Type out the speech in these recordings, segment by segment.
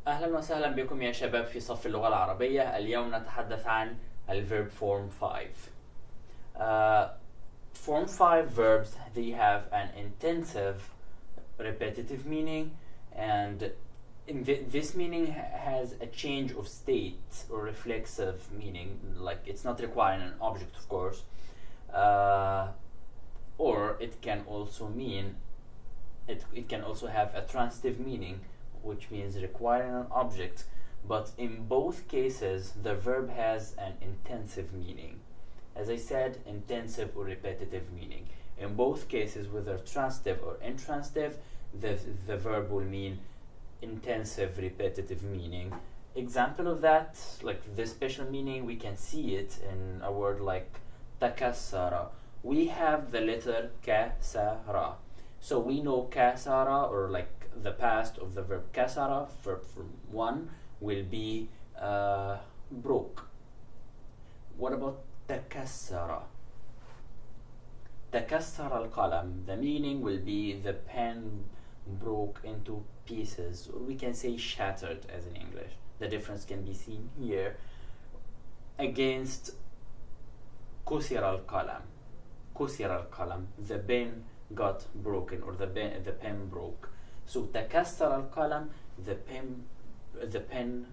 أهلا وسهلا بكم يا شباب في صف اللغة العربية. اليوم نتحدث عن الverb form 5. Form 5 verbs, they have an intensive repetitive meaning, and this meaning has a change of state or reflexive meaning, like it's not requiring an object, of course, or it can also mean it can also have a transitive meaning, which means requiring an object, but in both cases the verb has an intensive meaning. As I said, intensive or repetitive meaning. In both cases, whether transitive or intransitive, the verb will mean intensive repetitive meaning. Example of that, like this special meaning, we can see it in a word like takassara. We have the letter kasara. So we know kasara, or like the past of the verb kasara, verb from 1, will be broke. What about takassara? Takassara al-qalam. The meaning will be the pen broke into pieces, or we can say shattered as in English. The difference can be seen here against kusira al-qalam. Kusira al-qalam. The pen got broken, or the pen broke. So takassara al-qalam, the pen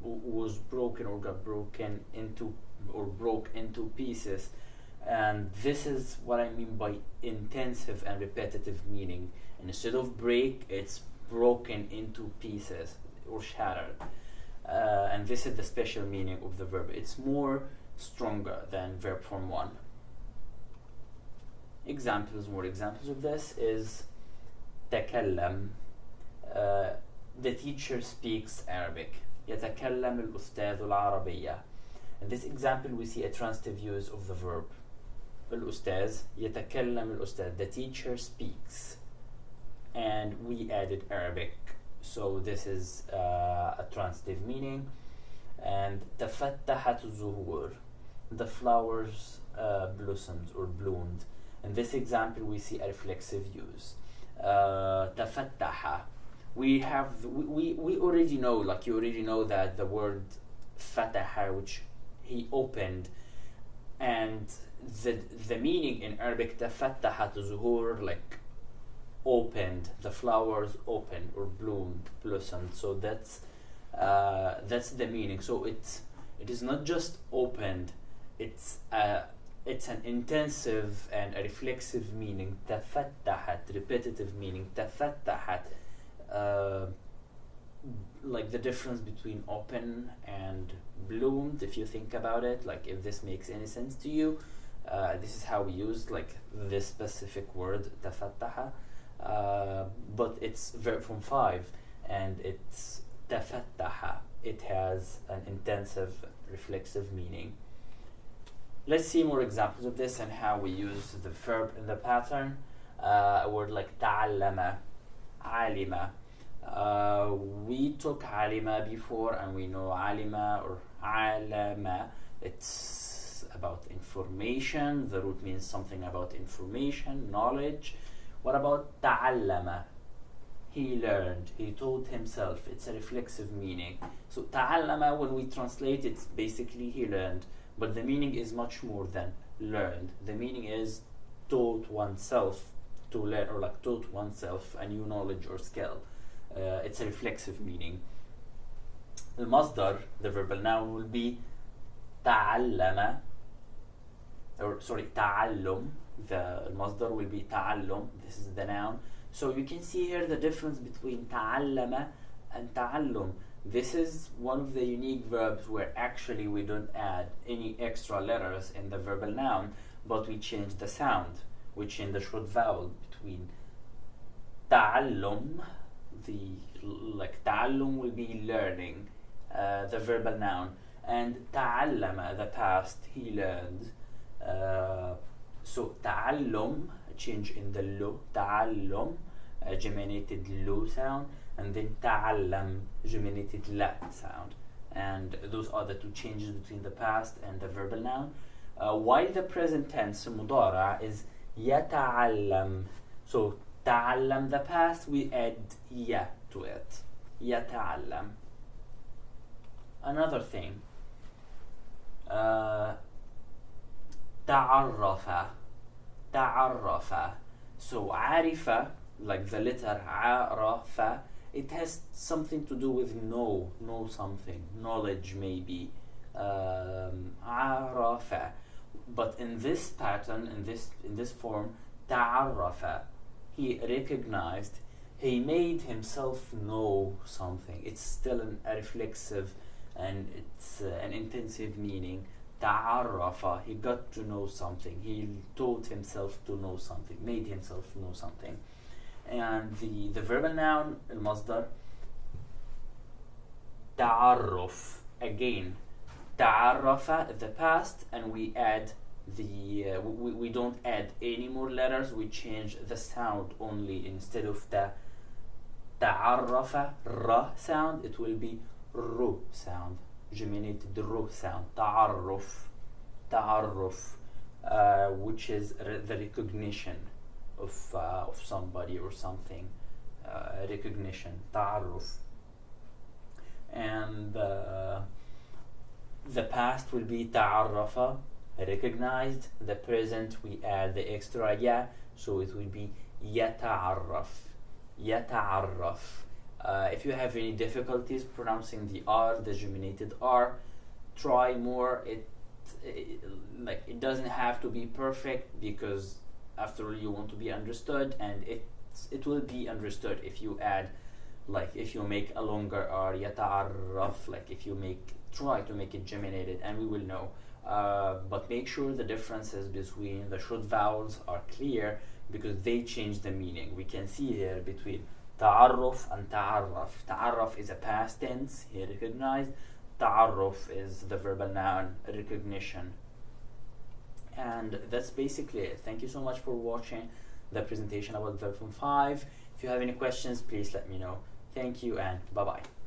was broken or got broken into or broke into pieces, and this is what I mean by intensive and repetitive meaning. And instead of break, it's broken into pieces or shattered, and this is the special meaning of the verb. It's more stronger than verb form 1. More examples of this is تكلم. The teacher speaks Arabic. يتكلم الأستاذ العربية. In this example, we see a transitive use of the verb. الأستاذ يتكلم الأستاذ. The teacher speaks, and we added Arabic, so this is a transitive meaning. And تفتحت الزهور. The flowers blossomed or bloomed. In this example, we see a reflexive use. تفتح. We already know, like you already know, that the word fataha, which he opened, and the meaning in Arabic tafattahat zuhur, like opened, the flowers opened or bloomed, blossomed. So that's the meaning. So it is not just opened, it's an intensive and a reflexive meaning. Tafattahat, repetitive meaning. Tafattahat, like the difference between open and bloomed, if you think about it, like if this makes any sense to you. This is how we use like this specific word tafattaha, but it's verb from 5, and it's tafattaha. It has an intensive reflexive meaning. Let's see more examples of this and how we use the verb in the pattern. A word like ta'allama, alima. We took alima before, and we know alima or alama. It's about information. The root means something about information, knowledge. What about ta'allama? He learned, he taught himself. It's a reflexive meaning. So ta'allama, when we translate it, basically he learned, but the meaning is much more than learned. The meaning is taught oneself to learn, or like taught oneself a new knowledge or skill. It's a reflexive meaning. The masdar, the verbal noun, will be ta'allama, or sorry, ta'allum. The masdar will be ta'allum. This is the noun. So you can see here the difference between ta'allama and ta'allum. This is one of the unique verbs where actually we don't add any extra letters in the verbal noun, but we change the sound. We change the short vowel between ta'allum. Ta'allum will be learning, the verbal noun, and ta'allama, the past, he learned. So ta'allum, a change in the lo, ta'allum, geminated lo sound, and then ta'allam, geminated la sound. And those are the two changes between the past and the verbal noun. While the present tense, mudara, is yata'allam. So ta'allam, the past, we add ya to it. يتعلم. Another thing. تعرف. تعرف. So عرف, like the letter عرف, it has something to do with know something, knowledge maybe. عرف. But in this pattern, in this form, تعرف, he recognized, he made himself know something. It's still a reflexive and it's an intensive meaning. تعرف, he got to know something. He taught himself to know something, made himself know something. And the verbal noun, المصدر, تعرف. Again, تعرف, the past, and we add we don't add any more letters, we change the sound only. Instead of the تعرف ra sound, it will be ru sound, geminated ru sound. تعرف. تعرف, which is the recognition of somebody or something. Recognition. تعرف. And the past will be تعرف, recognized. The present we add the extra ya, so it will be يتعرف. يتعرف. If you have any difficulties pronouncing the R, the geminated R, try more. It doesn't have to be perfect, because after all you want to be understood, and it will be understood if you add, like if you make a longer R, يتعرف, like if you try to make it geminated, and we will know. But make sure the differences between the short vowels are clear, because they change the meaning. We can see here between تعرف and تعرف. تعرف is a past tense, he recognized. تعرف is the verbal noun, recognition. And that's basically it. Thank you so much for watching the presentation about verb form 5. If you have any questions, please let me know. Thank you and bye-bye.